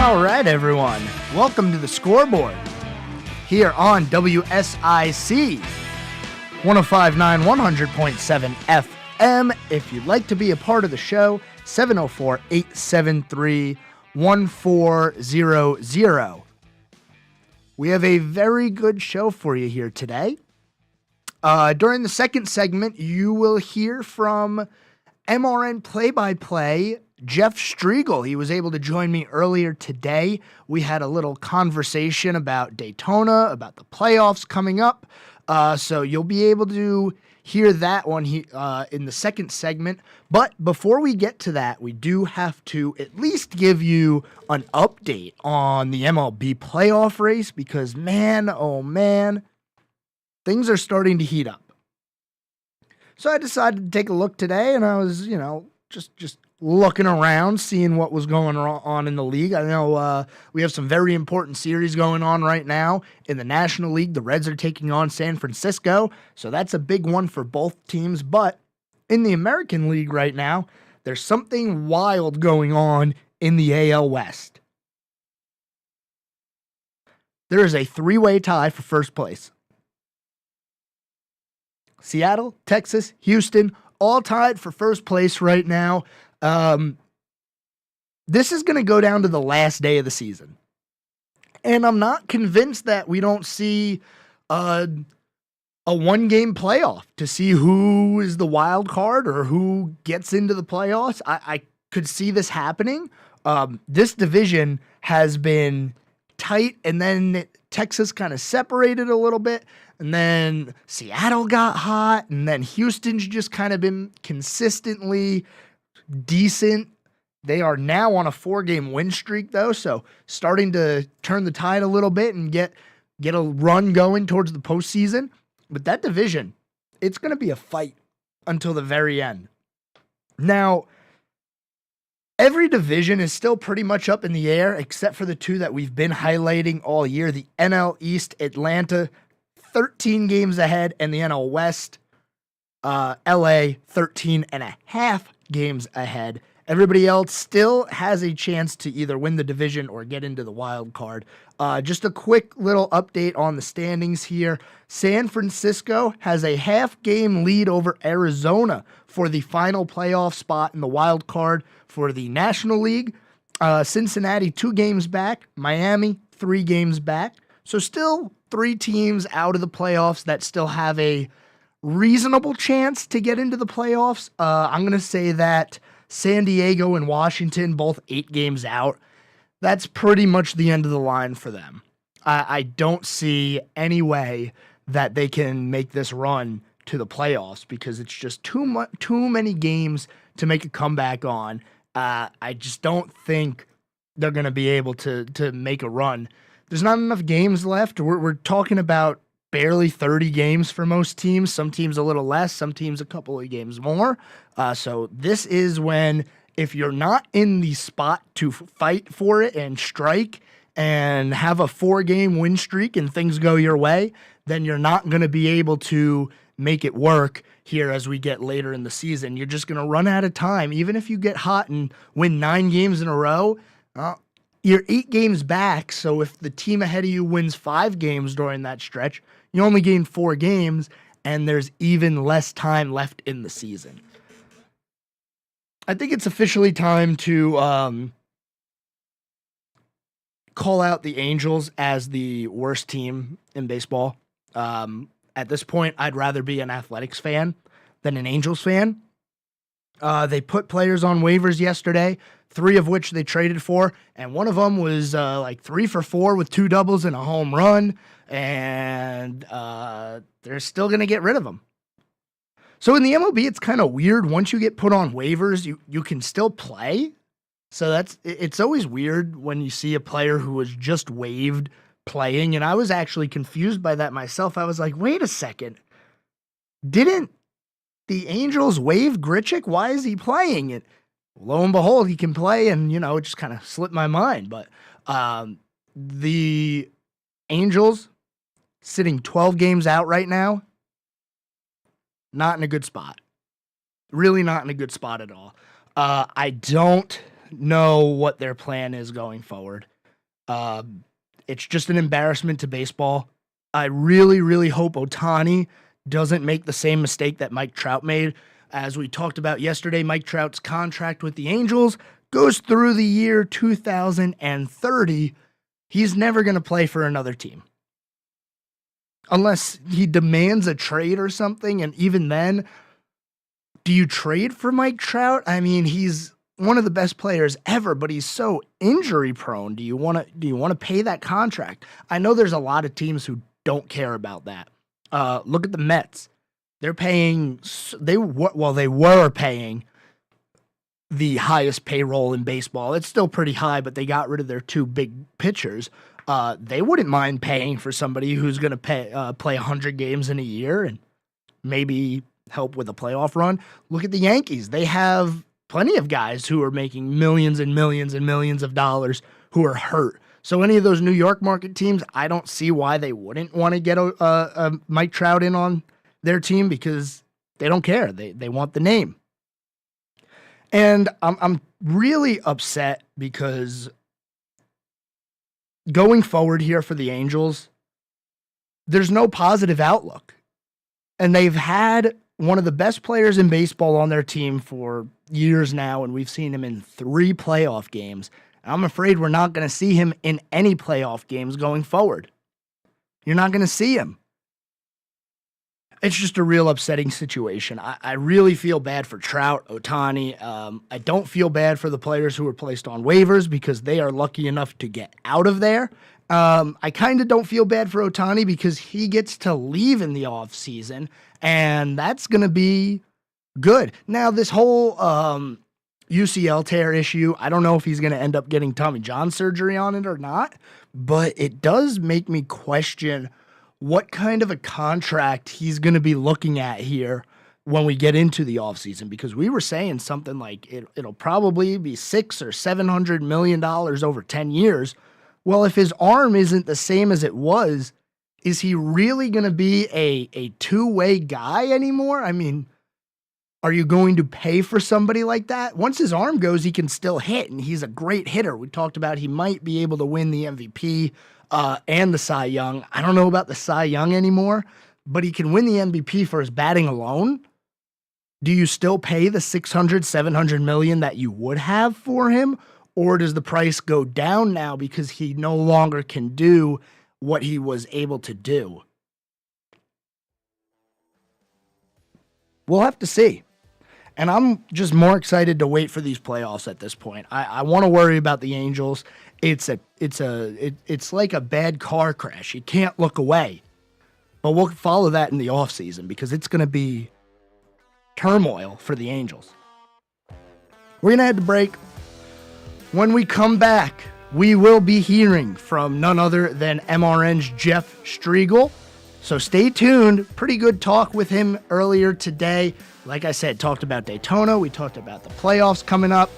All right, everyone. Welcome to the Scoreboard here on WSIC 105.9 100.7 FM. If you'd like to be a part of the show, 704-873-1400. We have a very good show for you here today. During the second segment, you will hear from MRN play-by-play Jeff Striegel. He was able to join me earlier today. We had a little conversation about Daytona, about the playoffs coming up. So you'll be able to hear that one in the second segment. But before we get to that, we do have to at least give you an update on the MLB playoff race because, man, oh man, things are starting to heat up. So I decided to take a look today, and I was, just looking around, seeing what was going on in the league. I know we have some very important series going on right now. In the National League, the Reds are taking on San Francisco, so that's a big one for both teams. But in the American League right now, there's something wild going on in the AL West. There is a three-way tie for first place. Seattle, Texas, Houston, all tied for first place right now. This is going to go down to the last day of the season. And I'm not convinced that we don't see a one-game playoff to see who is the wild card or who gets into the playoffs. I could see this happening. This division has been tight, and then Texas kind of separated a little bit, and then Seattle got hot, and then Houston's just kind of been consistently decent. They are now on a 4-game win streak, though, so starting to turn the tide a little bit and get a run going towards the postseason. But that division, it's going to be a fight until the very end. Now, every division is still pretty much up in the air, except for the two that we've been highlighting all year. The NL East, Atlanta, 13 games ahead, and the NL West, LA, 13 and a half games ahead. Everybody else still has a chance to either win the division or get into the wild card. Just a quick little update on the standings here. San Francisco has a half-game lead over Arizona for the final playoff spot in the wild card for the National League. Cincinnati, 2 games back. Miami, 3 games back. So still 3 teams out of the playoffs that still have a reasonable chance to get into the playoffs. I'm going to say that San Diego and Washington, both 8 games out. That's pretty much the end of the line for them. I don't see any way that they can make this run to the playoffs because it's just too many games to make a comeback on. I just don't think they're going to be able to make a run. There's not enough games left. We're talking about barely 30 games for most teams. Some teams a little less, some teams a couple of games more. So this is when, if you're not in the spot to fight for it and strike and have a 4-game win streak and things go your way, then you're not going to be able to make it work here as we get later in the season. You're just going to run out of time. Even if you get hot and win 9 games in a row, you're 8 games back. So if the team ahead of you wins 5 games during that stretch, you only gain 4 games, and there's even less time left in the season. I think it's officially time to call out the Angels as the worst team in baseball. At this point, I'd rather be an Athletics fan than an Angels fan. They put players on waivers yesterday, 3 of which they traded for, and one of them was 3 for 4 with 2 doubles and a home run, and they're still going to get rid of him. So in the MLB, it's kind of weird. Once you get put on waivers, you can still play. So it's always weird when you see a player who was just waived playing, and I was actually confused by that myself. I was like, wait a second. Didn't the Angels waive Grichuk? Why is he playing? And lo and behold, he can play, and, it just kind of slipped my mind. But the Angels sitting 12 games out right now, not in a good spot. Really not in a good spot at all. I don't know what their plan is going forward. It's just an embarrassment to baseball. I really, really hope Ohtani doesn't make the same mistake that Mike Trout made. As we talked about yesterday, Mike Trout's contract with the Angels goes through the year 2030. He's never going to play for another team. Unless he demands a trade or something, and even then, do you trade for Mike Trout? I mean, he's one of the best players ever, but he's so injury prone. Do you want to pay that contract? I know there's a lot of teams who don't care about that. Look at the Mets. They're paying. They were paying the highest payroll in baseball. It's still pretty high, but they got rid of their two big pitchers. They wouldn't mind paying for somebody who's going to play 100 games in a year and maybe help with a playoff run. Look at the Yankees. They have plenty of guys who are making millions and millions and millions of dollars who are hurt. So any of those New York market teams, I don't see why they wouldn't want to get a Mike Trout in on their team, because they don't care. They want the name. And I'm really upset because going forward here for the Angels, there's no positive outlook. And they've had one of the best players in baseball on their team for years now, and we've seen him in 3 playoff games. And I'm afraid we're not going to see him in any playoff games going forward. You're not going to see him. It's just a real upsetting situation. I really feel bad for Trout, Ohtani. I don't feel bad for the players who were placed on waivers because they are lucky enough to get out of there. I kind of don't feel bad for Ohtani because he gets to leave in the offseason, and that's going to be good. Now, this whole UCL tear issue, I don't know if he's going to end up getting Tommy John surgery on it or not, but it does make me question what kind of a contract he's going to be looking at here when we get into the offseason, because we were saying something like it'll probably be $600 or $700 million over 10 years. Well, if his arm isn't the same as it was, is he really going to be a two-way guy anymore? I mean, are you going to pay for somebody like that? Once his arm goes, he can still hit, and he's a great hitter. We talked about he might be able to win the MVP and the Cy Young. I don't know about the Cy Young anymore, but he can win the MVP for his batting alone. Do you still pay the $600, $700 million that you would have for him? Or does the price go down now because he no longer can do what he was able to do? We'll have to see. And I'm just more excited to wait for these playoffs at this point. I want to worry about the Angels. It's like a bad car crash. You can't look away. But we'll follow that in the offseason because it's going to be turmoil for the Angels. We're going to head to break. When we come back, we will be hearing from none other than MRN's Jeff Striegel. So stay tuned. Pretty good talk with him earlier today. Like I said, talked about Daytona. We talked about the playoffs coming up,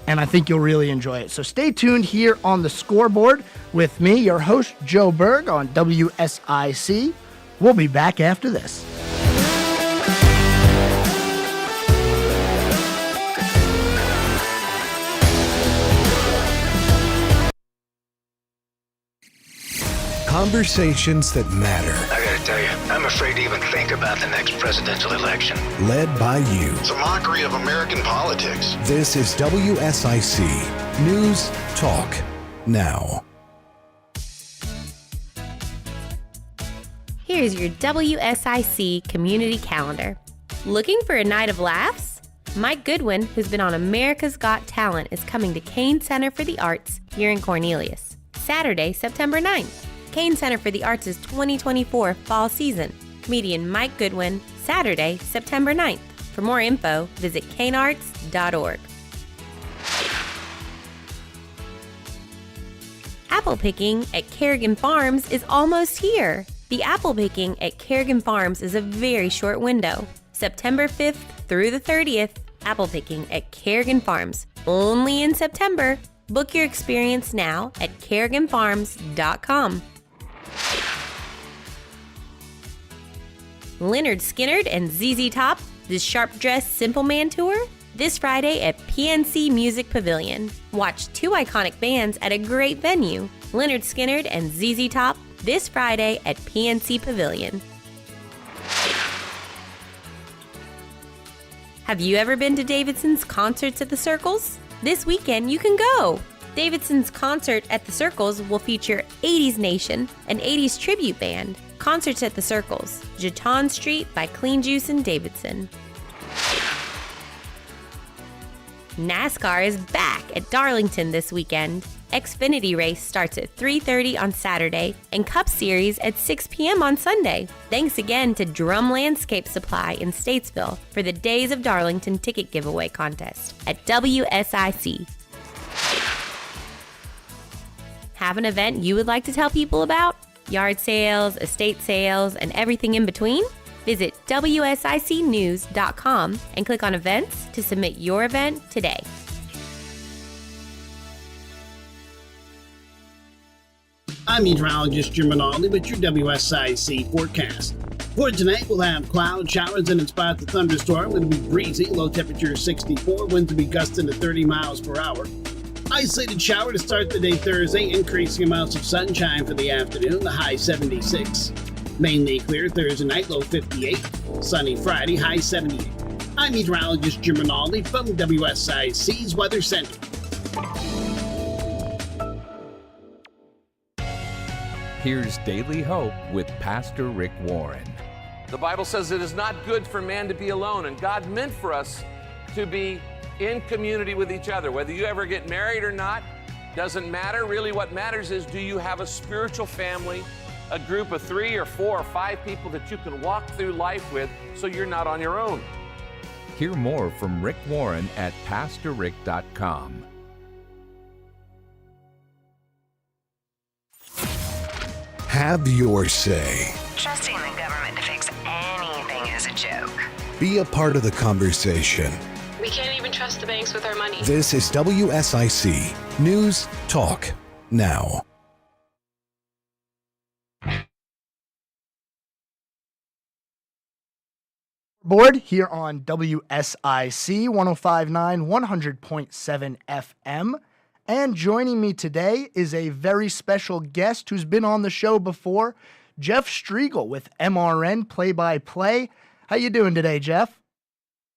and I think you'll really enjoy it. So stay tuned here on the Scoreboard with me, your host, Joe Berg, on WSIC. We'll be back after this. Conversations that matter. I gotta tell you, I'm afraid to even think about the next presidential election. Led by you. It's a mockery of American politics. This is WSIC News Talk Now. Here's your WSIC community calendar. Looking for a night of laughs? Mike Goodwin, who's been on America's Got Talent, is coming to Kane Center for the Arts here in Cornelius. Saturday, September 9th. Kane Center for the Arts' 2024 fall season. Comedian Mike Goodwin, Saturday, September 9th. For more info, visit kanearts.org. Apple picking at Kerrigan Farms is almost here. The apple picking at Kerrigan Farms is a very short window. September 5th through the 30th, apple picking at Kerrigan Farms. Only in September. Book your experience now at kerriganfarms.com. Leonard Skinnard and ZZ Top, the Sharp Dressed Simple Man Tour? this Friday at PNC Music Pavilion. Watch two iconic bands at a great venue, Leonard Skinner and ZZ Top, this Friday at PNC Pavilion. Have you ever been to Davidson's Concerts at the Circles? This weekend you can go! Davidson's Concert at the Circles will feature 80s Nation, an 80s tribute band. Concerts at the Circles, Jeton Street by Clean Juice and Davidson. NASCAR is back at Darlington this weekend. Xfinity race starts at 3:30 on Saturday and Cup Series at 6 p.m. on Sunday. Thanks again to Drum Landscape Supply in Statesville for the Days of Darlington ticket giveaway contest at WSIC. Have an event you would like to tell people about? Yard sales, estate sales, and everything in between? Visit WSICnews.com and click on events to submit your event today. I'm meteorologist Jim Rinaldi with your WSIC forecast. For tonight, we'll have cloud showers and in spots a thunderstorm. It'll be breezy, low temperature 64, winds will be gusting to 30 miles per hour. Isolated shower to start the day Thursday, increasing amounts of sunshine for the afternoon, the high 76. Mainly clear Thursday night, low 58. Sunny Friday, high 78. I'm meteorologist Jim Rinaldi from WSIC's Weather Center. Here's Daily Hope with Pastor Rick Warren. The Bible says it is not good for man to be alone, and God meant for us to be in community with each other. Whether you ever get married or not, doesn't matter. Really what matters is, do you have a spiritual family, a group of 3 or 4 or 5 people that you can walk through life with so you're not on your own. Hear more from Rick Warren at PastorRick.com. Have your say. Trusting the government to fix anything is a joke. Be a part of the conversation. We can't even trust the banks with our money. This is WSIC News Talk Now. Board here on WSIC 105.9, 100.7 FM. And joining me today is a very special guest who's been on the show before, Jeff Striegel with MRN Play-by-Play. How you doing today, Jeff?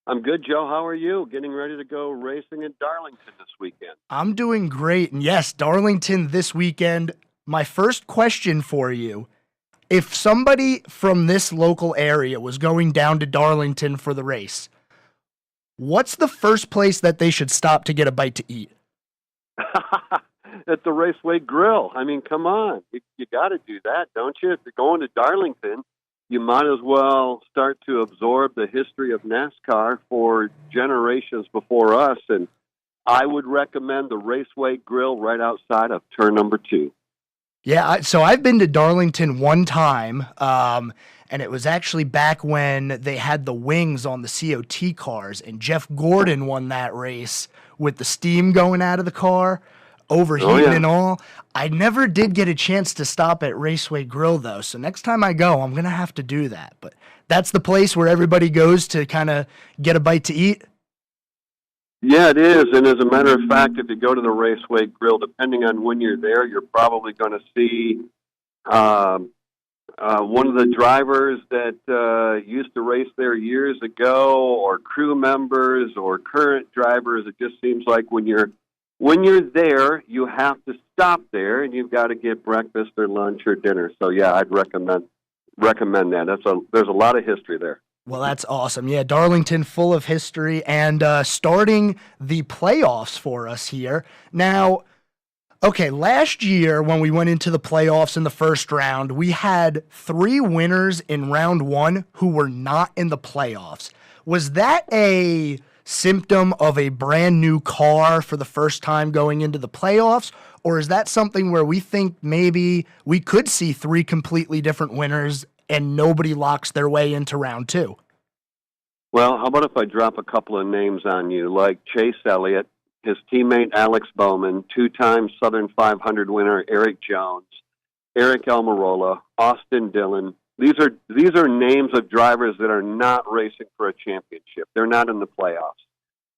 I'm good, Joe. How are you? Getting ready to go racing in Darlington this weekend. I'm doing great. And yes, Darlington this weekend. My first question for you, if somebody from this local area was going down to Darlington for the race, what's the first place that they should stop to get a bite to eat? At the Raceway Grill. I mean, come on. You got to do that, don't you? If you're going to Darlington, you might as well start to absorb the history of NASCAR for generations before us. And I would recommend the Raceway Grill right outside of turn number 2. Yeah, so I've been to Darlington one time, and it was actually back when they had the wings on the COT cars, and Jeff Gordon won that race with the steam going out of the car, overheating and all. I never did get a chance to stop at Raceway Grill, though, so next time I go, I'm going to have to do that. But that's the place where everybody goes to kind of get a bite to eat? Yeah, it is. And as a matter of fact, if you go to the Raceway Grill, depending on when you're there, you're probably going to see one of the drivers that used to race there years ago, or crew members, or current drivers. It just seems like when you're there, you have to stop there, and you've got to get breakfast or lunch or dinner. So yeah, I'd recommend that. There's a lot of history there. Well, that's awesome. Yeah, Darlington full of history, and starting the playoffs for us here. Now, okay, last year when we went into the playoffs in the first round, we had 3 winners in round 1 who were not in the playoffs. Was that a symptom of a brand new car for the first time going into the playoffs, or is that something where we think maybe we could see 3 completely different winners and nobody locks their way into round 2? Well, how about if I drop a couple of names on you, like Chase Elliott, his teammate Alex Bowman, 2-time Southern 500 winner Eric Jones, Eric Almirola, Austin Dillon. These are names of drivers that are not racing for a championship. They're not in the playoffs.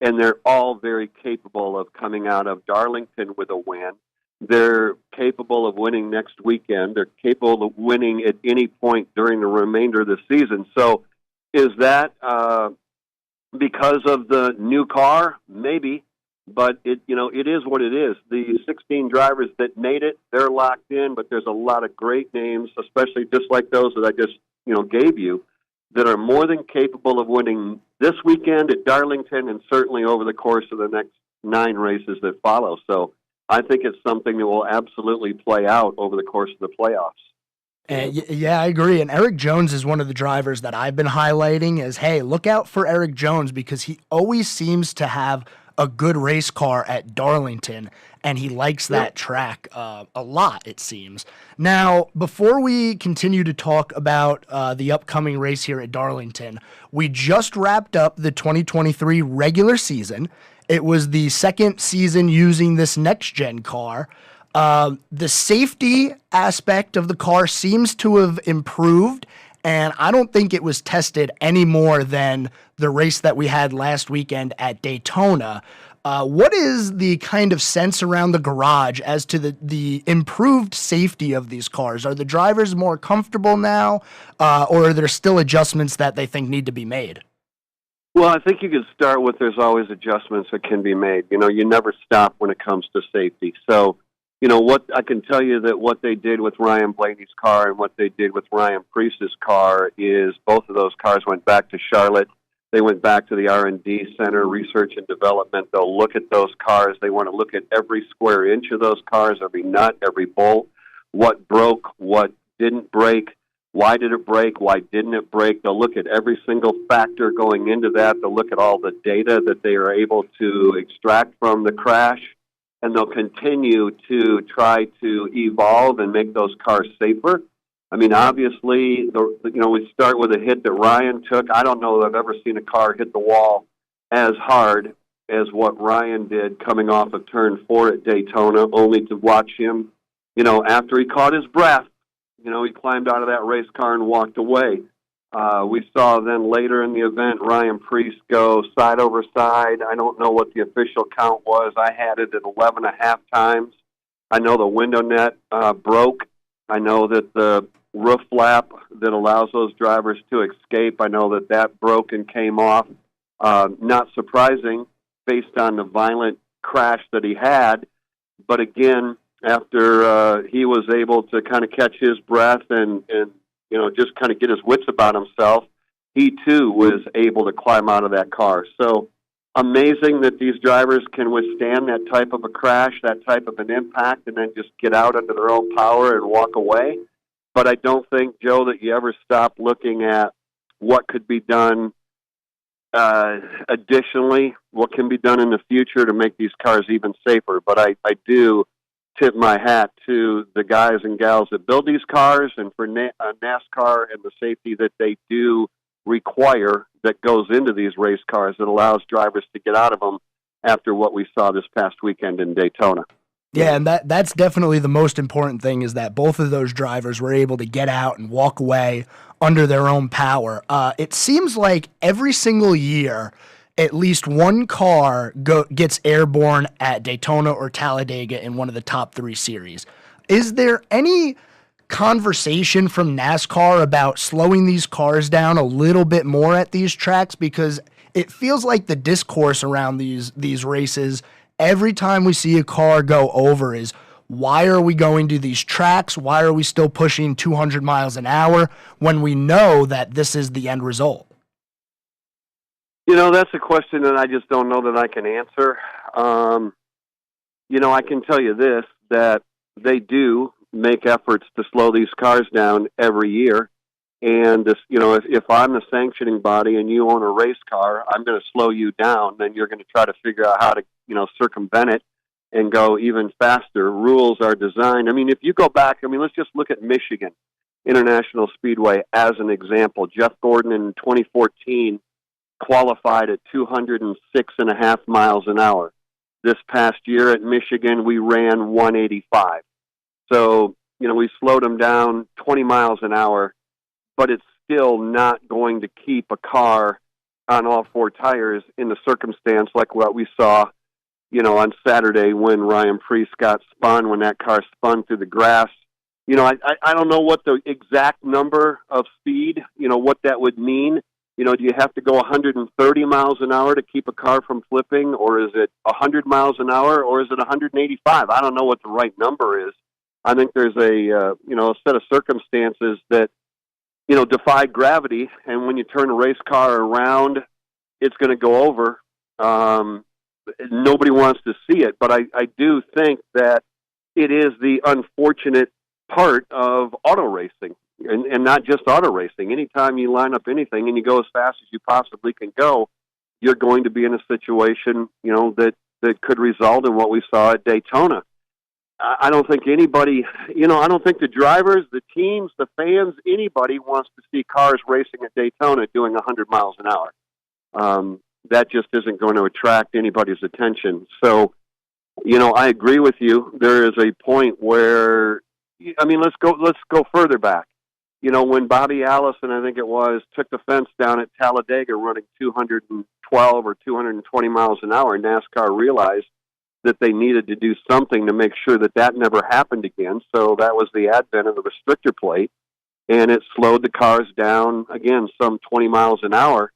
and they're all very capable of coming out of Darlington with a win. They're capable of winning next weekend. They're capable of winning at any point during the remainder of the season. So is that because of the new car? Maybe. But it is what it is. The 16 drivers that made it, they're locked in, but there's a lot of great names, especially just like those that I just, gave you, that are more than capable of winning this weekend at Darlington and certainly over the course of the next 9 races that follow. So I think it's something that will absolutely play out over the course of the playoffs. Yeah, I agree. And Eric Jones is one of the drivers that I've been highlighting as, hey, look out for Eric Jones because he always seems to have a good race car at Darlington, and he likes that track a lot, it seems. Now, before we continue to talk about the upcoming race here at Darlington, we just wrapped up the 2023 regular season. It was the second season using this next-gen car. The safety aspect of the car seems to have improved, and I don't think it was tested any more than the race that we had last weekend at Daytona. What is the kind of sense around the garage as to the improved safety of these cars? Are the drivers more comfortable now, or are there still adjustments that they think need to be made? Well, I think you can start with there's always adjustments that can be made. You never stop when it comes to safety. So, what I can tell you that what they did with Ryan Blaney's car and what they did with Ryan Priest's car is both of those cars went back to Charlotte. They went back to the R&D Center, Research and Development. They'll look at those cars. They want to look at every square inch of those cars, every nut, every bolt, what broke, what didn't break, why did it break, why didn't it break. They'll look at every single factor going into that. They'll look at all the data that they are able to extract from the crash, and they'll continue to try to evolve and make those cars safer. I mean, obviously, we start with a hit that Ryan took. I don't know that I've ever seen a car hit the wall as hard as what Ryan did coming off of turn 4 at Daytona, only to watch him, after he caught his breath, he climbed out of that race car and walked away. We saw then later in the event Ryan Priest go side over side. I don't know what the official count was. I had it at 11.5 times. I know the window net broke. I know that the roof flap that allows those drivers to escape, I know that broke and came off. Not surprising based on the violent crash that he had. But again, after he was able to kind of catch his breath and just kind of get his wits about himself, he too was able to climb out of that car. So amazing that these drivers can withstand that type of a crash, that type of an impact, and then just get out under their own power and walk away. But I don't think, Joe, that you ever stop looking at what could be done additionally, what can be done in the future to make these cars even safer. But I do tip my hat to the guys and gals that build these cars and for NASCAR and the safety that they do require that goes into these race cars that allows drivers to get out of them after what we saw this past weekend in Daytona. Yeah, and that's definitely the most important thing is that both of those drivers were able to get out and walk away under their own power. It seems like every single year, at least one car gets airborne at Daytona or Talladega in one of the top 3 series. Is there any conversation from NASCAR about slowing these cars down a little bit more at these tracks? Because it feels like the discourse around these races, every time we see a car go over, is why are we going to these tracks? Why are we still pushing 200 miles an hour when we know that this is the end result? That's a question that I just don't know that I can answer. I can tell you this, that they do make efforts to slow these cars down every year. And this, if I'm the sanctioning body and you own a race car, I'm going to slow you down. Then you're going to try to figure out how to, circumvent it and go even faster. Rules are designed. I mean, if you go back, let's just look at Michigan International Speedway as an example. Jeff Gordon in 2014 qualified at 206.5 miles an hour. This past year at Michigan, we ran 185. So, we slowed them down 20 miles an hour, but it's still not going to keep a car on all four tires in the circumstance like what we saw, on Saturday when Ryan Preece got spun, when that car spun through the grass. I don't know what the exact number of speed, what that would mean. Do you have to go 130 miles an hour to keep a car from flipping, or is it 100 miles an hour, or is it 185? I don't know what the right number is. I think there's a set of circumstances that, defy gravity, and when you turn a race car around, it's going to go over. Nobody wants to see it, but I do think that it is the unfortunate part of auto racing, and not just auto racing. Anytime you line up anything and you go as fast as you possibly can go, you're going to be in a situation, that could result in what we saw at Daytona. I don't think anybody, I don't think the drivers, the teams, the fans, anybody wants to see cars racing at Daytona doing 100 miles an hour. That just isn't going to attract anybody's attention. So, I agree with you. There is a point where, let's go further back. When Bobby Allison, I think it was, took the fence down at Talladega running 212 or 220 miles an hour, NASCAR realized that they needed to do something to make sure that never happened again. So that was the advent of the restrictor plate, and it slowed the cars down, again, some 20 miles an hour.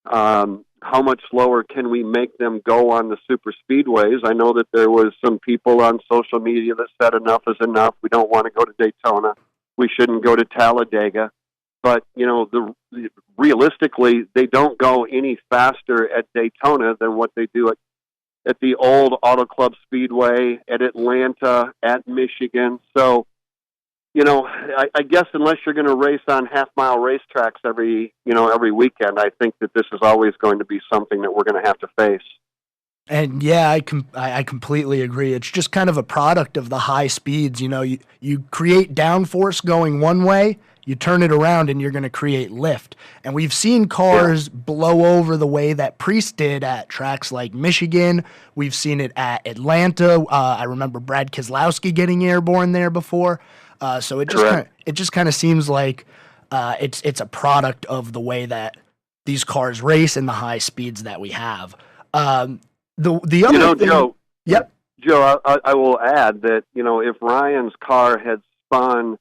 How much slower can we make them go on the super speedways? I know that there was some people on social media that said enough is enough. We don't want to go to Daytona. We shouldn't go to Talladega. But, realistically, they don't go any faster at Daytona than what they do at the old Auto Club Speedway, at Atlanta, at Michigan. So, I guess unless you're going to race on half-mile racetracks every weekend, I think that this is always going to be something that we're going to have to face. And yeah, I completely agree. It's just kind of a product of the high speeds. You create downforce going one way, you turn it around, and you're going to create lift. And we've seen cars blow over the way that Preece did at tracks like Michigan. We've seen it at Atlanta. I remember Brad Keselowski getting airborne there before. So it just kind of seems like it's a product of the way that these cars race and the high speeds that we have. The other thing, Joe. Yep. Joe, I will add that if Ryan's car had spun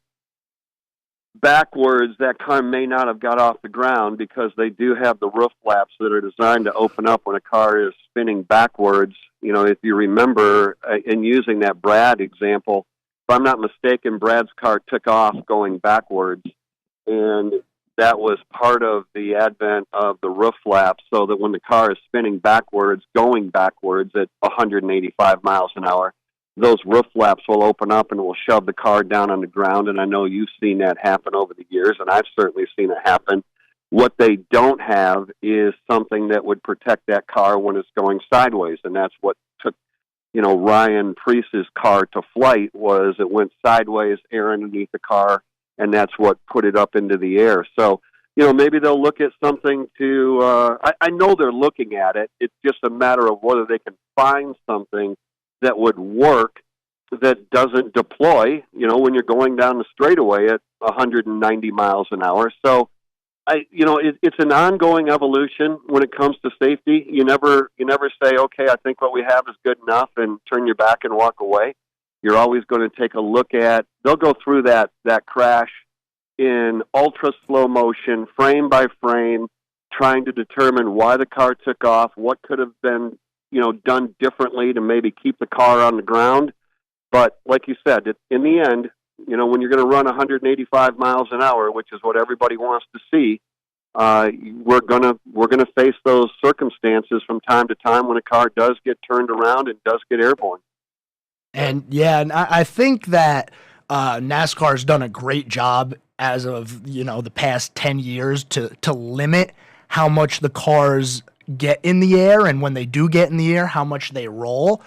backwards, that car may not have got off the ground, because they do have the roof flaps that are designed to open up when a car is spinning backwards. If you remember, in using that Brad example, if I'm not mistaken, Brad's car took off going backwards, and that was part of the advent of the roof flaps, so that when the car is spinning backwards, going backwards at 185 miles an hour, those roof flaps will open up and it will shove the car down on the ground. And I know you've seen that happen over the years, and I've certainly seen it happen. What they don't have is something that would protect that car when it's going sideways, and that's what took Ryan Preece's car to flight. Was it went sideways, air underneath the car, and that's what put it up into the air. So, maybe they'll look at something to, I know they're looking at it. It's just a matter of whether they can find something that would work, that doesn't deploy, when you're going down the straightaway at 190 miles an hour. So, it's an ongoing evolution when it comes to safety. You never say, okay, I think what we have is good enough, and turn your back and walk away. You're always going to take a look at, they'll go through that crash in ultra slow motion, frame by frame, trying to determine why the car took off, what could have been, done differently to maybe keep the car on the ground. But like you said, in the end, when you're going to run 185 miles an hour, which is what everybody wants to see, we're gonna face those circumstances from time to time when a car does get turned around and does get airborne. And I think that NASCAR's done a great job as of the past 10 years to limit how much the cars get in the air, and when they do get in the air, how much they roll.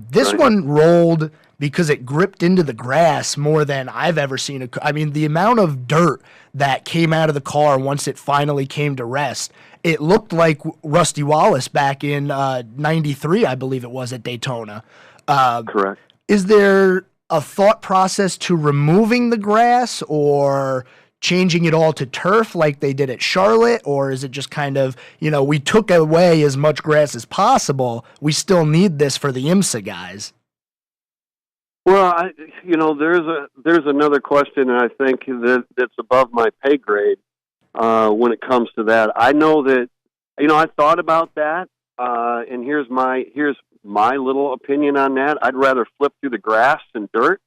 This one rolled because it gripped into the grass more than I've ever seen. The amount of dirt that came out of the car once it finally came to rest, it looked like Rusty Wallace back in 93, I believe it was, at Daytona. Correct. Is there a thought process to removing the grass, or changing it all to turf like they did at Charlotte, or is it just kind of, we took away as much grass as possible, we still need this for the IMSA guys? Well, there's another question, and I think that's above my pay grade when it comes to that. I know that, I thought about that, and here's my little opinion on that. I'd rather flip through the grass and dirt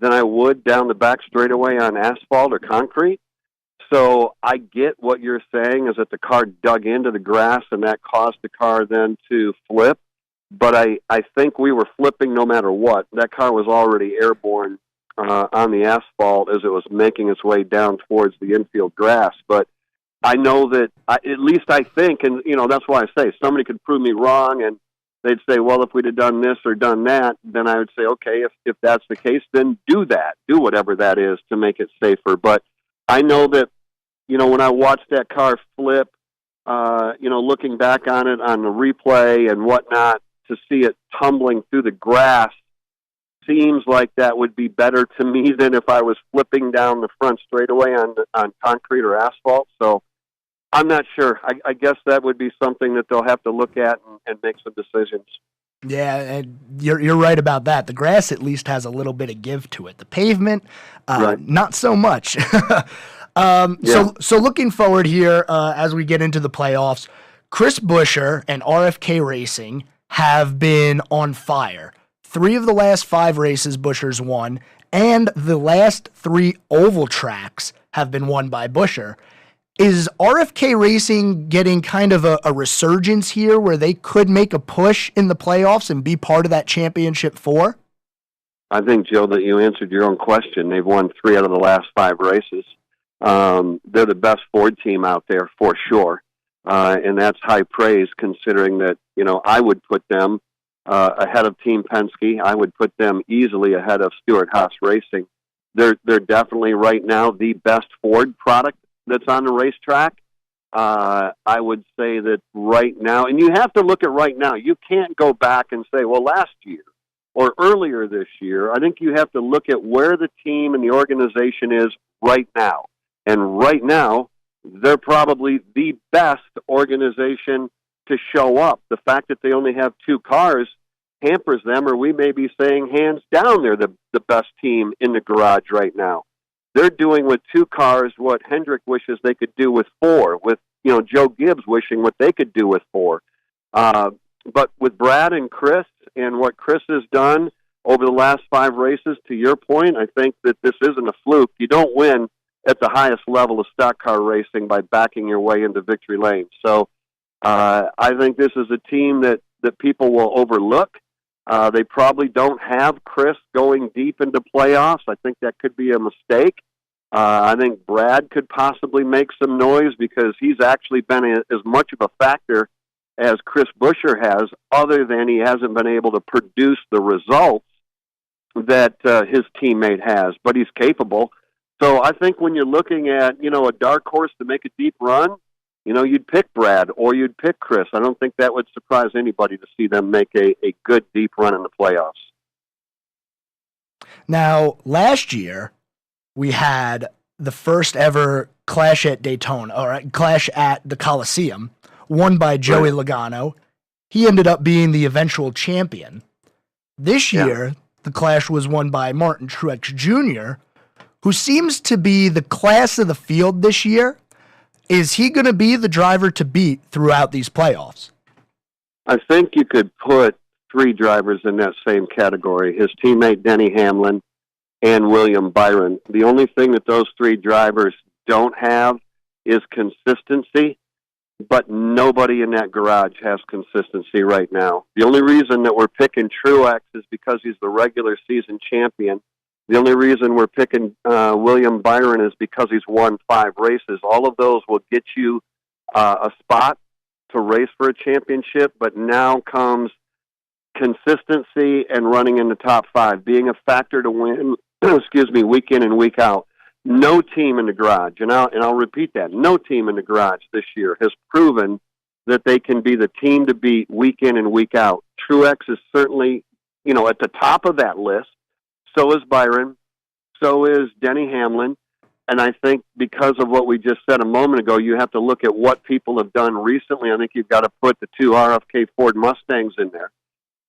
than I would down the back straightaway on asphalt or concrete. So I get what you're saying is that the car dug into the grass and that caused the car then to flip. But I think we were flipping no matter what. That car was already airborne on the asphalt as it was making its way down towards the infield grass. But I know that, at least I think, and that's why I say somebody could prove me wrong, and they'd say, well, if we'd have done this or done that, then I would say, okay, if that's the case, then do that. Do whatever that is to make it safer. But I know that, when I watched that car flip, looking back on it on the replay and whatnot, to see it tumbling through the grass seems like that would be better to me than if I was flipping down the front straightaway on concrete or asphalt. So I'm not sure. I guess that would be something that they'll have to look at and make some decisions. Yeah, and you're right about that. The grass at least has a little bit of give to it. The pavement, right. Not so much. So looking forward here as we get into the playoffs, Chris Buescher and RFK Racing have been on fire. 3 of the last 5 races Buescher's won, and the last 3 oval tracks have been won by Buescher. Is RFK Racing getting kind of a resurgence here where they could make a push in the playoffs and be part of that championship 4? I think, Joe, that you answered your own question. They've won 3 out of the last 5 races. They're the best Ford team out there for sure. And that's high praise considering that, I would put them ahead of Team Penske. I would put them easily ahead of Stewart-Haas Racing. They're definitely right now the best Ford product that's on the racetrack. I would say that right now, and you have to look at right now, you can't go back and say, well, last year or earlier this year. I think you have to look at where the team and the organization is right now. And right now, they're probably the best organization to show up. The fact that they only have 2 cars hampers them, or we may be saying hands down they're the best team in the garage right now. They're doing with 2 cars what Hendrick wishes they could do with 4, with Joe Gibbs wishing what they could do with 4. But with Brad and Chris and what Chris has done over the last 5 races, to your point, I think that this isn't a fluke. You don't win at the highest level of stock car racing by backing your way into victory lane. So I think this is a team that people will overlook. They probably don't have Chris going deep into playoffs. I think that could be a mistake. I think Brad could possibly make some noise because he's actually been as much of a factor as Chris Buescher has, other than he hasn't been able to produce the results that his teammate has, but he's capable. So I think when you're looking at, a dark horse to make a deep run, you'd pick Brad or you'd pick Chris. I don't think that would surprise anybody to see them make a good deep run in the playoffs. Now, last year, we had the first ever Clash at Daytona, or Clash at the Coliseum, won by Joey Logano. He ended up being the eventual champion. This year, the Clash was won by Martin Truex Jr., who seems to be the class of the field this year. Is he going to be the driver to beat throughout these playoffs? I think you could put 3 drivers in that same category, his teammate Denny Hamlin and William Byron. The only thing that those 3 drivers don't have is consistency, but nobody in that garage has consistency right now. The only reason that we're picking Truex is because he's the regular season champion. The only reason we're picking William Byron is because he's won 5 races. All of those will get you a spot to race for a championship, but now comes consistency and running in the top 5, being a factor to win, week in and week out. No team in the garage, and I'll repeat that, no team in the garage this year has proven that they can be the team to beat week in and week out. Truex is certainly, at the top of that list. So is Byron. So is Denny Hamlin. And I think because of what we just said a moment ago, you have to look at what people have done recently. I think you've got to put the 2 RFK Ford Mustangs in there.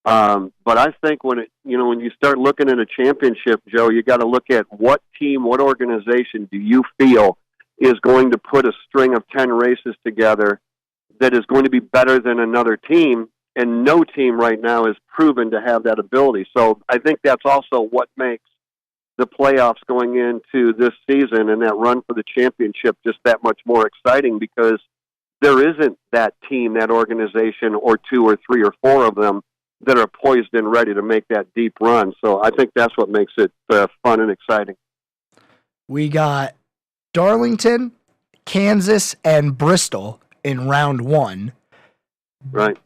But I think when you start looking at a championship, Joe, you got to look at what team, what organization do you feel is going to put a string of 10 races together that is going to be better than another team, and no team right now is proven to have that ability. So I think that's also what makes the playoffs going into this season and that run for the championship just that much more exciting, because there isn't that team, that organization, or 2 or 3 or 4 of them that are poised and ready to make that deep run. So I think that's what makes it fun and exciting. We got Darlington, Kansas, and Bristol in round 1. Right.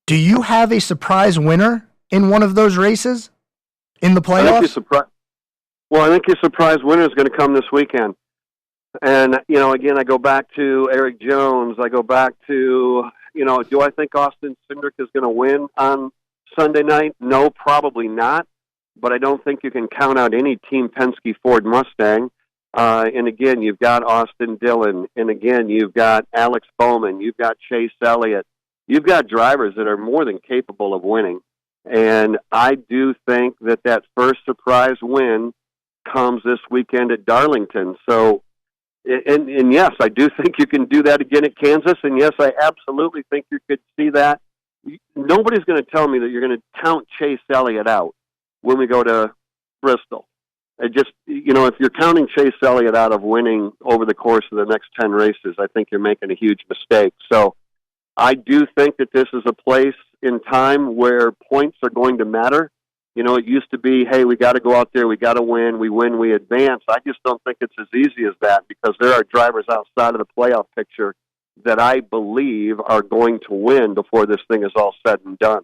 Do you have a surprise winner in one of those races in the playoffs? I think your surprise winner is going to come this weekend. And, again, I go back to Eric Jones. I go back to, do I think Austin Cindric is going to win on Sunday night? No, probably not. But I don't think you can count out any Team Penske Ford Mustang. And again, you've got Austin Dillon. And again, you've got Alex Bowman. You've got Chase Elliott. You've got drivers that are more than capable of winning. And I do think that first surprise win comes this weekend at Darlington. So, and yes, I do think you can do that again at Kansas. And yes, I absolutely think you could see that. Nobody's going to tell me that you're going to count Chase Elliott out when we go to Bristol. It just, if you're counting Chase Elliott out of winning over the course of the next 10 races, I think you're making a huge mistake. So I do think that this is a place in time where points are going to matter. It used to be, hey, we got to go out there, we got to win, we advance. I just don't think it's as easy as that, because there are drivers outside of the playoff picture that I believe are going to win before this thing is all said and done.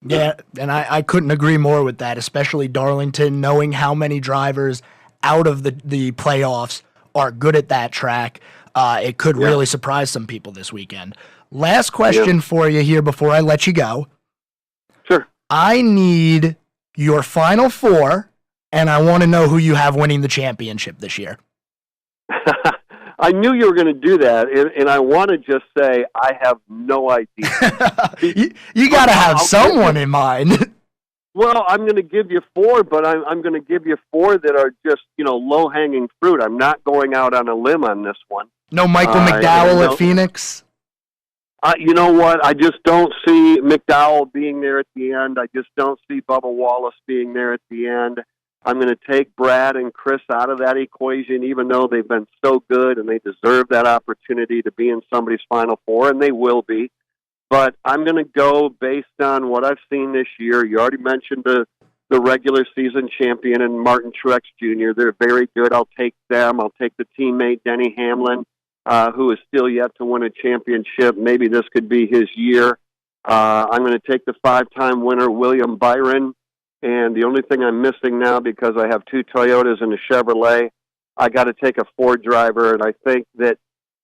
Yeah, and I couldn't agree more with that, especially Darlington, knowing how many drivers out of the playoffs are good at that track. It could really surprise some people this weekend. Last question for you here before I let you go. Sure. I need your final 4, and I want to know who you have winning the championship this year. I knew you were going to do that, and I want to just say I have no idea. you got to have someone in mind. Well, I'm going to give you 4, but I'm going to give you 4 that are just, low-hanging fruit. I'm not going out on a limb on this one. No Michael McDowell at Phoenix? You know what? I just don't see McDowell being there at the end. I just don't see Bubba Wallace being there at the end. I'm going to take Brad and Chris out of that equation, even though they've been so good and they deserve that opportunity to be in somebody's Final Four, and they will be. But I'm going to go based on what I've seen this year. You already mentioned the regular season champion and Martin Truex Jr. They're very good. I'll take them. I'll take the teammate Denny Hamlin, who is still yet to win a championship. Maybe this could be his year. I'm going to take the 5-time winner, William Byron. And the only thing I'm missing now, because I have 2 Toyotas and a Chevrolet, I got to take a Ford driver. And I think that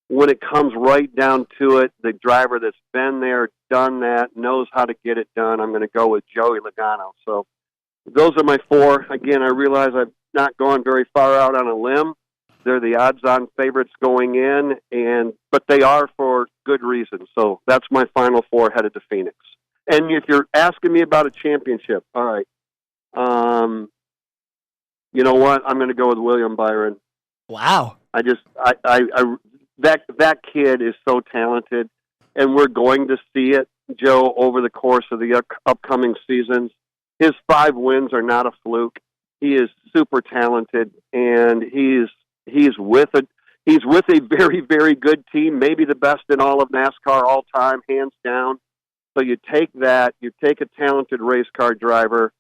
when it comes right down to it, the driver that's been there, done that, knows how to get it done, I'm going to go with Joey Logano. So those are my 4. Again, I realize I've not gone very far out on a limb. They're the odds-on favorites going in, but they are for good reason. So that's my final 4 headed to Phoenix. And if you're asking me about a championship, all right. You know what? I'm going to go with William Byron. Wow. That kid is so talented, and we're going to see it, Joe, over the course of the upcoming seasons. His 5 wins are not a fluke. He is super talented, and he's with a very, very good team, maybe the best in all of NASCAR all time, hands down. So you take that, you take a talented race car driver.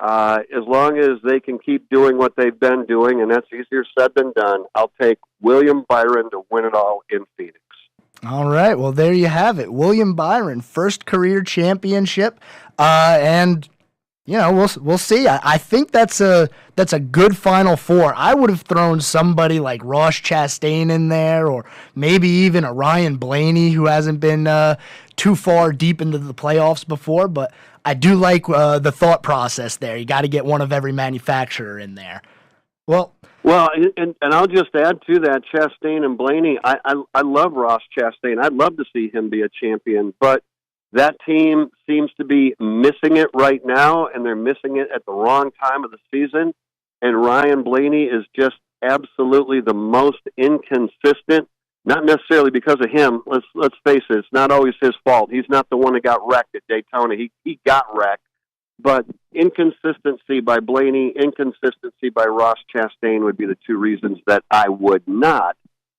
As long as they can keep doing what they've been doing, and that's easier said than done, I'll take William Byron to win it all in Phoenix. All right, well, there you have it. William Byron, first career championship, and we'll see. I think that's a good Final Four. I would have thrown somebody like Ross Chastain in there, or maybe even a Ryan Blaney, who hasn't been too far deep into the playoffs before, but I do like the thought process there. You got to get one of every manufacturer in there. Well, and I'll just add to that, Chastain and Blaney. I love Ross Chastain. I'd love to see him be a champion, but that team seems to be missing it right now, and they're missing it at the wrong time of the season. And Ryan Blaney is just absolutely the most inconsistent. Not necessarily because of him. Let's face it, it's not always his fault. He's not the one that got wrecked at Daytona. He got wrecked. But inconsistency by Blaney, inconsistency by Ross Chastain would be the two reasons that I would not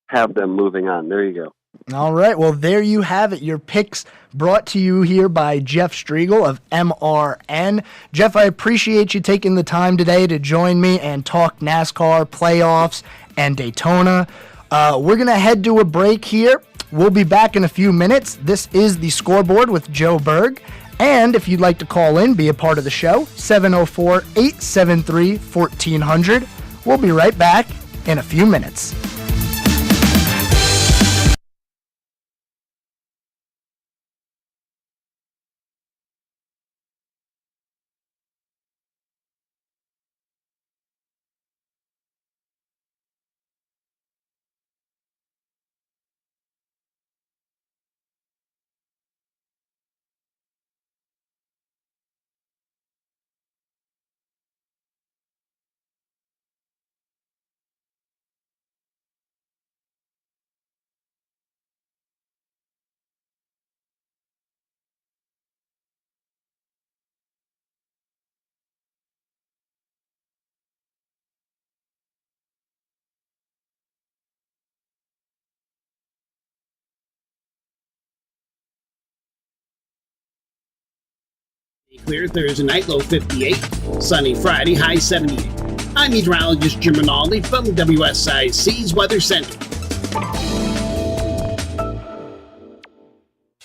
have them moving on. There you go. All right. Well, there you have it. Your picks brought to you here by Jeff Striegel of MRN. Jeff, I appreciate you taking the time today to join me and talk NASCAR playoffs and Daytona. We're going to head to a break here. We'll be back in a few minutes. This is the Scoreboard with Joe Berg. And if you'd like to call in, be a part of the show, 704-873-1400. We'll be right back in a few minutes. Clear Thursday night, low 58. Sunny Friday, high 78. I'm meteorologist Jim Rinaldi from WSIC's Weather Center.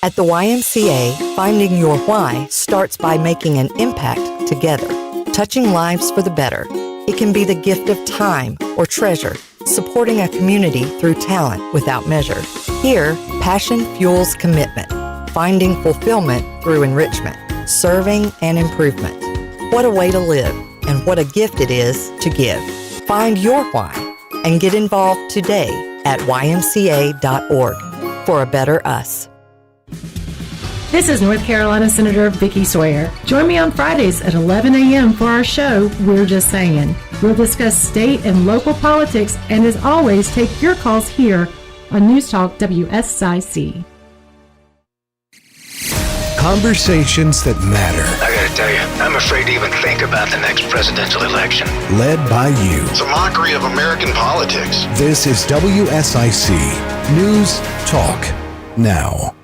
At the YMCA, finding your why starts by making an impact together, touching lives for the better. It can be the gift of time or treasure, supporting a community through talent without measure. Here, passion fuels commitment, finding fulfillment through enrichment, serving and improvement. What a way to live, and what a gift it is to give. Find your why and get involved today at ymca.org for a better us. This is North Carolina Senator Vicki Sawyer. Join me on Fridays at 11 a.m. for our show, We're Just Saying. We'll discuss state and local politics, and as always, take your calls here on News Talk WSIC. Conversations that matter. I gotta tell you, I'm afraid to even think about the next presidential election. Led by you. It's a mockery of American politics. This is WSIC News Talk Now.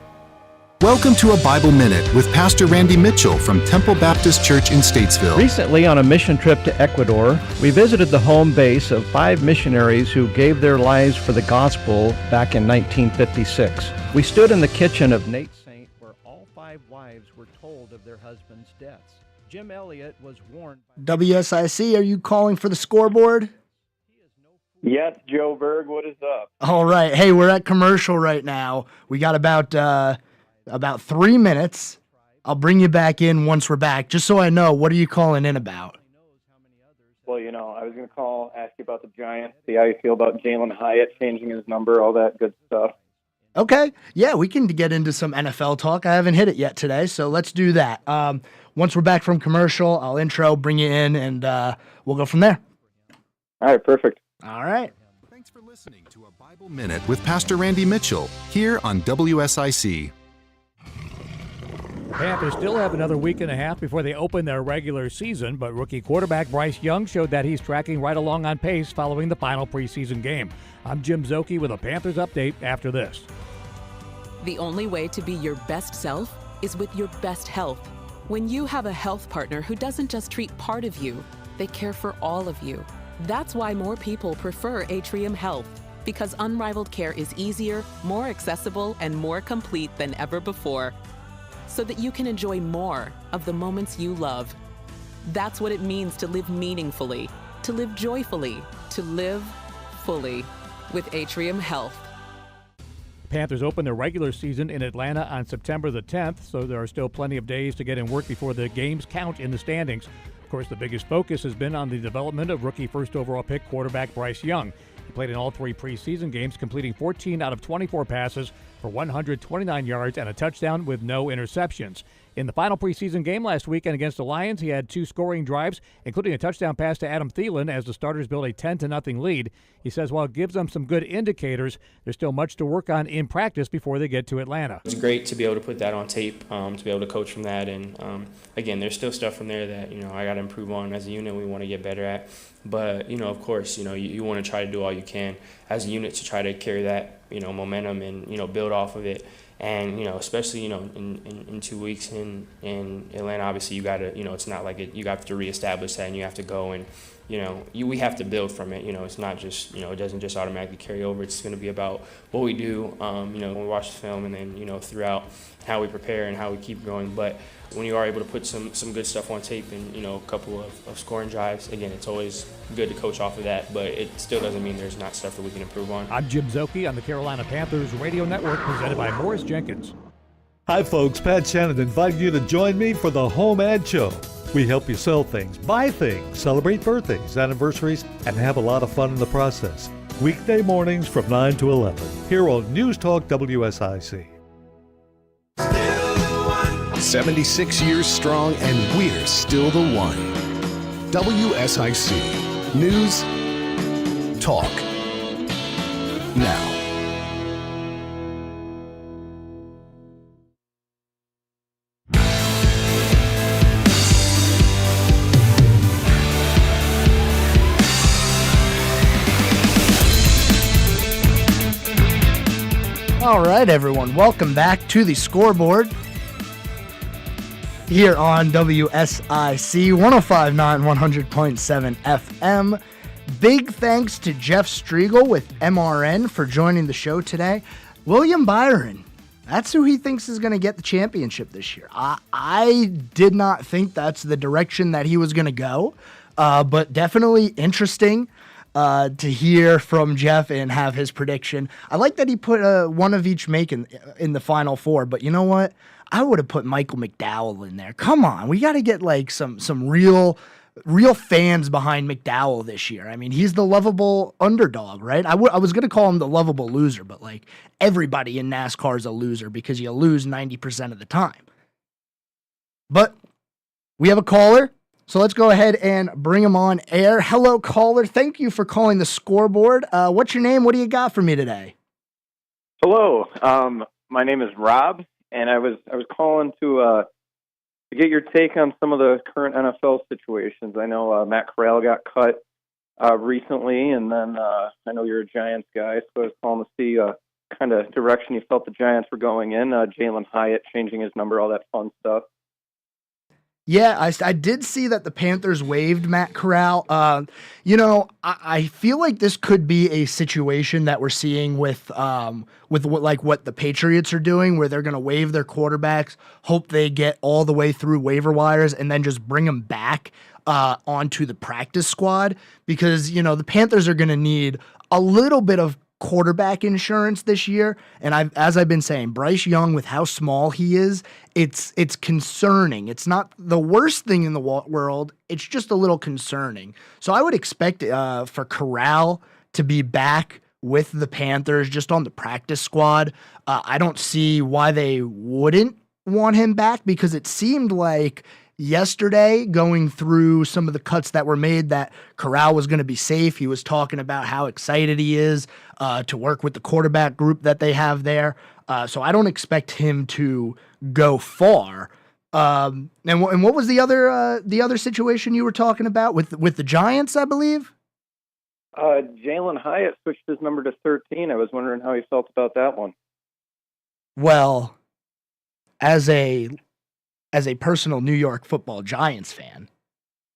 Welcome to a Bible Minute with Pastor Randy Mitchell from Temple Baptist Church in Statesville. Recently, on a mission trip to Ecuador, we visited the home base of 5 missionaries who gave their lives for the gospel back in 1956. We stood in the kitchen of Nate Saint, where all 5 wives were told of their husbands' deaths. Jim Elliott was warned. WSIC, are you calling for the scoreboard? Yes, Joe Berg, what is up? All right. Hey, we're at commercial right now. We got about 3 minutes. I'll bring you back in once we're back, just so I know, what are you calling in about? Well, I was going to ask you about the Giants, see how you feel about Jalen Hyatt changing his number, all that good stuff. Okay. Yeah, we can get into some NFL talk. I haven't hit it yet today, so let's do that. Once we're back from commercial, I'll intro, bring you in, and we'll go from there. All right, perfect. All right. Thanks for listening to a Bible Minute with Pastor Randy Mitchell here on WSIC. Panthers still have another week and a half before they open their regular season, but rookie quarterback Bryce Young showed that he's tracking right along on pace following the final preseason game. I'm Jim Zoki with a Panthers update after this. The only way to be your best self is with your best health. When you have a health partner who doesn't just treat part of you, they care for all of you. That's why more people prefer Atrium Health, because unrivaled care is easier, more accessible, and more complete than ever before, so that you can enjoy more of the moments you love. That's what it means to live meaningfully, to live joyfully, to live fully with Atrium Health. Panthers open their regular season in Atlanta on September the 10th, so there are still plenty of days to get in work before the games count in the standings. Of course, the biggest focus has been on the development of rookie first overall pick quarterback Bryce Young. He played in all 3 preseason games, completing 14 out of 24 passes for 129 yards and a touchdown with no interceptions. In the final preseason game last weekend against the Lions, he had 2 scoring drives, including a touchdown pass to Adam Thielen as the starters built a 10-0 lead. He says while it gives them some good indicators, there's still much to work on in practice before they get to Atlanta. It's great to be able to put that on tape, to be able to coach from that. And again, there's still stuff from there that, I got to improve on as a unit. We want to get better at. But, of course, you want to try to do all you can as a unit to try to carry that, momentum and, build off of it. And, especially, in 2 weeks in Atlanta, obviously you got to, it's not like you have to reestablish that and you have to go and, we have to build from it. It's not just, it doesn't just automatically carry over. It's going to be about what we do, when we watch the film and then, throughout how we prepare and how we keep going. But when you are able to put some good stuff on tape and, a couple of scoring drives, again, it's always good to coach off of that, but it still doesn't mean there's not stuff that we can improve on. I'm Jim Zoki on the Carolina Panthers Radio Network, presented by Morris Jenkins. Hi, folks. Pat Shannon inviting you to join me for the Home Ad Show. We help you sell things, buy things, celebrate birthdays, anniversaries, and have a lot of fun in the process. Weekday mornings from 9 to 11, here on News Talk WSIC. 76 years strong, and we're still the one. WSIC. News. Talk. Now. All right, everyone. Welcome back to the Scoreboard here on WSIC 105.9, 100.7 FM. Big thanks to Jeff Striegel with MRN for joining the show today. William Byron, that's who he thinks is going to get the championship this year. I did not think that's the direction that he was going to go, but definitely interesting to hear from Jeff and have his prediction. I like that he put one of each make in the Final Four, but you know what? I would have put Michael McDowell in there. Come on, we got to get like some real fans behind McDowell this year. I mean, he's the lovable underdog, right? I was going to call him the lovable loser, but like everybody in NASCAR is a loser because you lose 90% of the time. But we have a caller, so let's go ahead and bring him on air. Hello, caller. Thank you for calling the Scoreboard. What's your name? What do you got for me today? Hello. My name is Rob, and I was calling to get your take on some of the current NFL situations. I know Matt Corral got cut recently, and then I know you're a Giants guy, so I was calling to see kind of direction you felt the Giants were going in. Jalen Hyatt changing his number, all that fun stuff. Yeah, I did see that the Panthers waived Matt Corral. I feel like this could be a situation that we're seeing with what the Patriots are doing, where they're going to waive their quarterbacks, hope they get all the way through waiver wires, and then just bring them back onto the practice squad, because the Panthers are going to need a little bit of quarterback insurance this year. And as I've been saying, Bryce Young, with how small he is, it's concerning. It's not the worst thing in the world. It's just a little concerning. So I would expect for Corral to be back with the Panthers just on the practice squad. I don't see why they wouldn't want him back, because it seemed like yesterday, going through some of the cuts that were made, that Corral was going to be safe. He was talking about how excited he is to work with the quarterback group that they have there. So I don't expect him to go far. And what was the other situation you were talking about with the Giants, I believe? Jalen Hyatt switched his number to 13. I was wondering how he felt about that one. Well, as a personal New York Football Giants fan,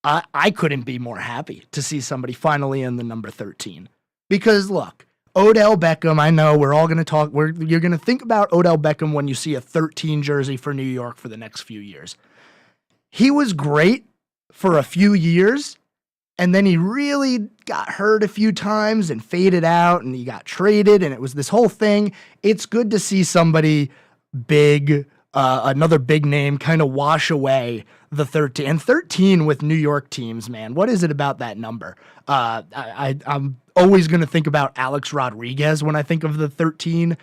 I couldn't be more happy to see somebody finally in the number 13. Because look, Odell Beckham, I know we're all going to talk, you're going to think about Odell Beckham when you see a 13 jersey for New York for the next few years. He was great for a few years, and then he really got hurt a few times and faded out, and he got traded, and it was this whole thing. It's good to see somebody big, another big name, kind of wash away the 13. And 13 with New York teams, man. What is it about that number? I'm always going to think about Alex Rodriguez when I think of the 13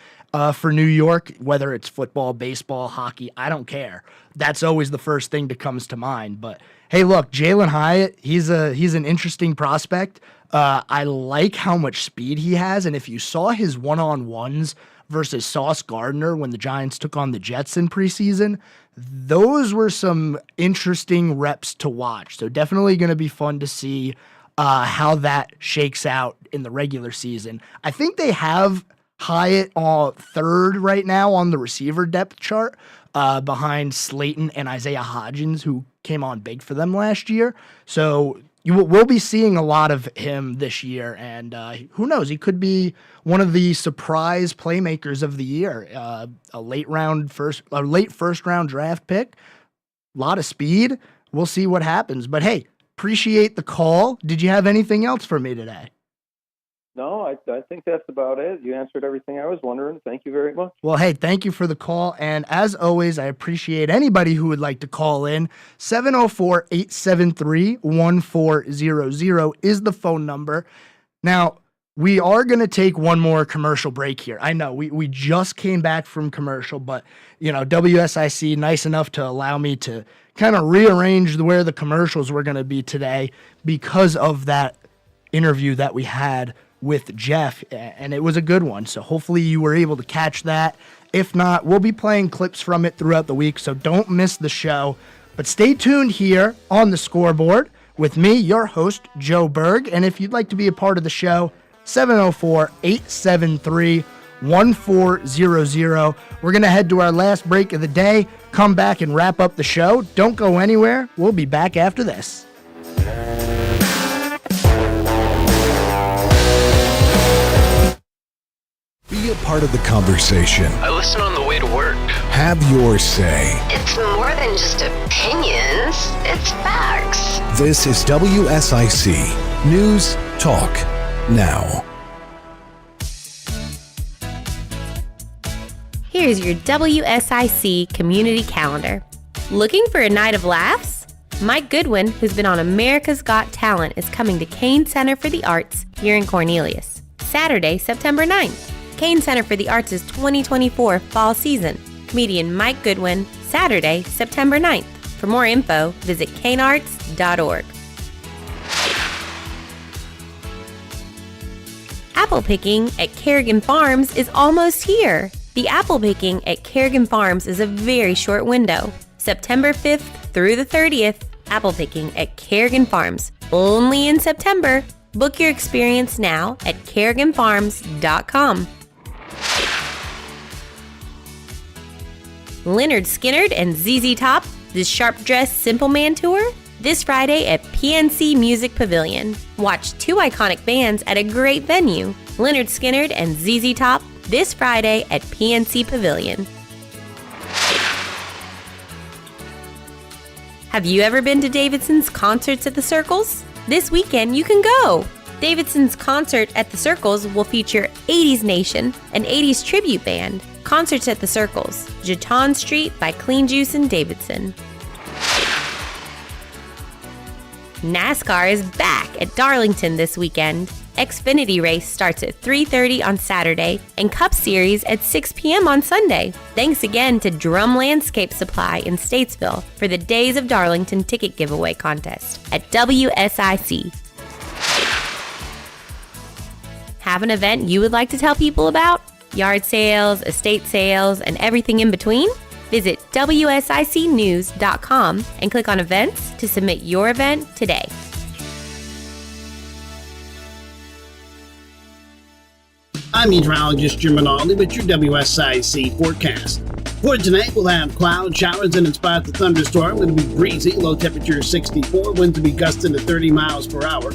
for New York, whether it's football, baseball, hockey, I don't care. That's always the first thing that comes to mind. But hey, look, Jalen Hyatt, he's an interesting prospect. I like how much speed he has, and if you saw his one-on-ones versus Sauce Gardner when the Giants took on the Jets in preseason, those were some interesting reps to watch. So definitely going to be fun to see how that shakes out in the regular season. I think they have Hyatt third right now on the receiver depth chart behind Slayton and Isaiah Hodgins, who came on big for them last year. So we'll be seeing a lot of him this year, and who knows? He could be one of the surprise playmakers of the year. A late first round draft pick, a lot of speed. We'll see what happens. But hey, appreciate the call. Did you have anything else for me today? No, I think that's about it. You answered everything I was wondering. Thank you very much. Well, hey, thank you for the call. And as always, I appreciate anybody who would like to call in. 704-873-1400 is the phone number. Now, we are going to take one more commercial break here. I know we just came back from commercial, but, WSIC, nice enough to allow me to kind of rearrange where the commercials were going to be today because of that interview that we had with Jeff, and it was a good one. So hopefully you were able to catch that. If not, we'll be playing clips from it throughout the week, so don't miss the show. But stay tuned here on the Scoreboard with me, your host, Joe Berg. And if you'd like to be a part of the show, 704-873-1400. We're going to head to our last break of the day, come back and wrap up the show. Don't go anywhere. We'll be back after this. Be a part of the conversation. I listen on the way to work. Have your say. It's more than just opinions, it's facts. This is WSIC News Talk Now. Here's your WSIC community calendar. Looking for a night of laughs? Mike Goodwin, who's been on America's Got Talent, is coming to Kane Center for the Arts here in Cornelius. Saturday, September 9th. Kane Center for the Arts' 2024 fall season. Comedian Mike Goodwin, Saturday, September 9th. For more info, visit kanearts.org. Apple picking at Kerrigan Farms is almost here. The apple picking at Kerrigan Farms is a very short window. September 5th through the 30th, apple picking at Kerrigan Farms. Only in September. Book your experience now at kerriganfarms.com. Leonard Skinnard and ZZ Top, the Sharp Dress Simple Man Tour, this Friday at PNC Music Pavilion. Watch two iconic bands at a great venue. Leonard Skinnard and ZZ Top, this Friday at PNC Pavilion. Have you ever been to Davidson's Concerts at the Circles? This weekend you can go! Davidson's Concert at the Circles will feature 80s Nation, an 80s tribute band. Concerts at the Circles, Jeton Street by Clean Juice and Davidson. NASCAR is back at Darlington this weekend. Xfinity race starts at 3:30 on Saturday and Cup Series at 6 p.m. on Sunday. Thanks again to Drum Landscape Supply in Statesville for the Days of Darlington ticket giveaway contest at WSIC. Have an event you would like to tell people about? Yard sales, estate sales, and everything in between? Visit WSICnews.com and click on events to submit your event today. I'm meteorologist Jim Rinaldi with your WSIC forecast. For tonight, we'll have cloud showers and in spots a thunderstorm. It'll be breezy, low temperature 64, winds will be gusting to 30 miles per hour.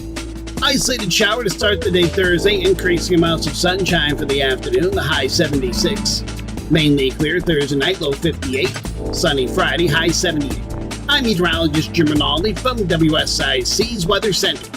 Isolated shower to start the day Thursday, increasing amounts of sunshine for the afternoon, the high 76. Mainly clear Thursday night, low 58. Sunny Friday, high 78. I'm meteorologist Jim Rinaldi from WSIC's Weather Center.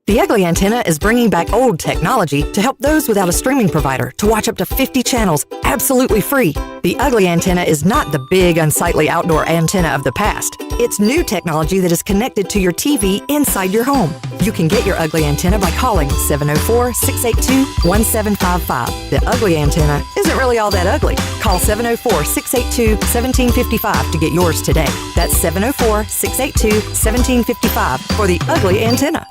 The Ugly Antenna is bringing back old technology to help those without a streaming provider to watch up to 50 channels absolutely free. The Ugly Antenna is not the big, unsightly outdoor antenna of the past. It's new technology that is connected to your TV inside your home. You can get your Ugly Antenna by calling 704-682-1755. The Ugly Antenna isn't really all that ugly. Call 704-682-1755 to get yours today. That's 704-682-1755 for the Ugly Antenna.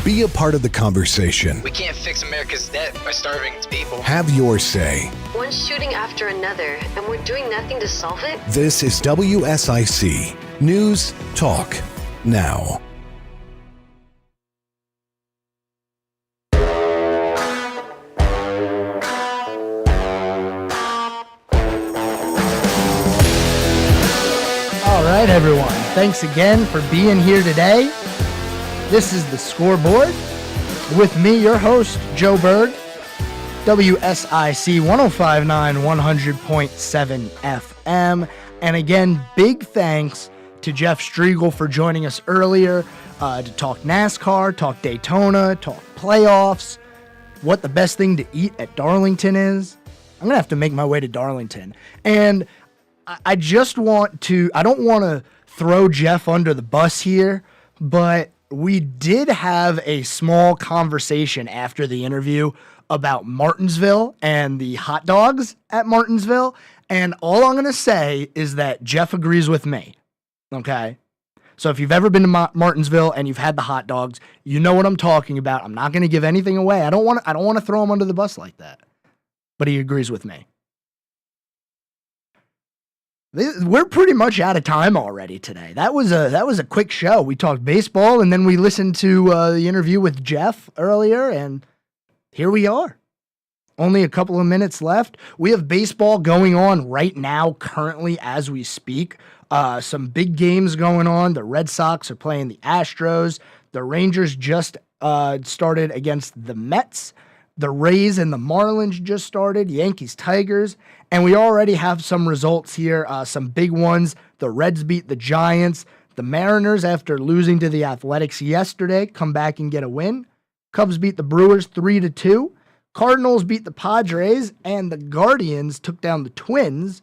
Be a part of the conversation. We can't fix America's debt by starving its people. Have your say. One shooting after another, and we're doing nothing to solve it? This is WSIC News Talk Now. All right, everyone. Thanks again for being here today. This is the Scoreboard with me, your host, Joe Berg, WSIC 1059 100.7 FM. And again, big thanks to Jeff Striegel for joining us earlier to talk NASCAR, talk Daytona, talk playoffs, what the best thing to eat at Darlington is. I'm going to have to make my way to Darlington. And I don't want to throw Jeff under the bus here, but we did have a small conversation after the interview about Martinsville and the hot dogs at Martinsville. And all I'm going to say is that Jeff agrees with me. Okay? So if you've ever been to Martinsville and you've had the hot dogs, you know what I'm talking about. I'm not going to give anything away. I don't want to throw him under the bus like that. But he agrees with me. We're pretty much out of time already today. That was a quick show. We talked baseball, and then we listened to the interview with Jeff earlier, and here we are. Only a couple of minutes left. We have baseball going on right now, currently, as we speak. Some big games going on. The Red Sox are playing the Astros. The Rangers just started against the Mets. The Rays and the Marlins just started. Yankees, Tigers. And we already have some results here, some big ones. The Reds beat the Giants. The Mariners, after losing to the Athletics yesterday, come back and get a win. Cubs beat the Brewers 3-2. Cardinals beat the Padres, and the Guardians took down the Twins.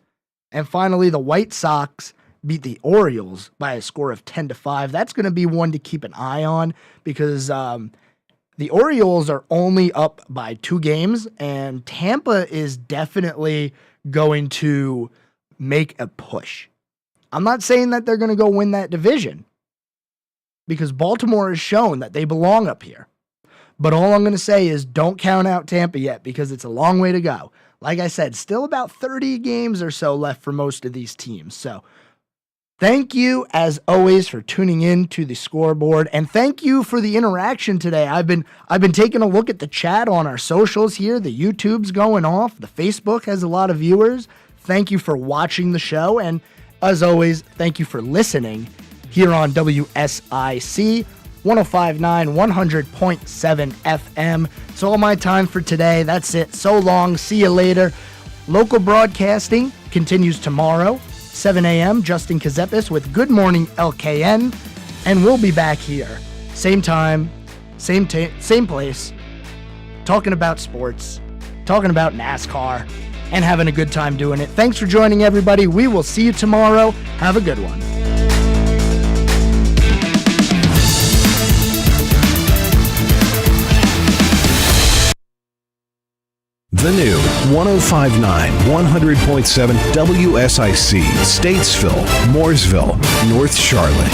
And finally, the White Sox beat the Orioles by a score of 10-5. That's going to be one to keep an eye on because the Orioles are only up by 2 games, and Tampa is definitely going to make a push. I'm not saying that they're going to go win that division because Baltimore has shown that they belong up here. But all I'm going to say is don't count out Tampa yet because it's a long way to go. Like I said, still about 30 games or so left for most of these teams. So thank you, as always, for tuning in to the Scoreboard, and thank you for the interaction today. I've been taking a look at the chat on our socials here. The YouTube's going off. The Facebook has a lot of viewers. Thank you for watching the show, and as always, thank you for listening here on WSIC 1059 100.7 FM. It's all my time for today. That's it. So long. See you later. Local broadcasting continues tomorrow. 7 a.m., Justin Kazepis with Good Morning LKN, and we'll be back here, same time, same place, talking about sports, talking about NASCAR, and having a good time doing it. Thanks for joining, everybody. We will see you tomorrow. Have a good one. The new 1059 100.7 WSIC, Statesville, Mooresville, North Charlotte.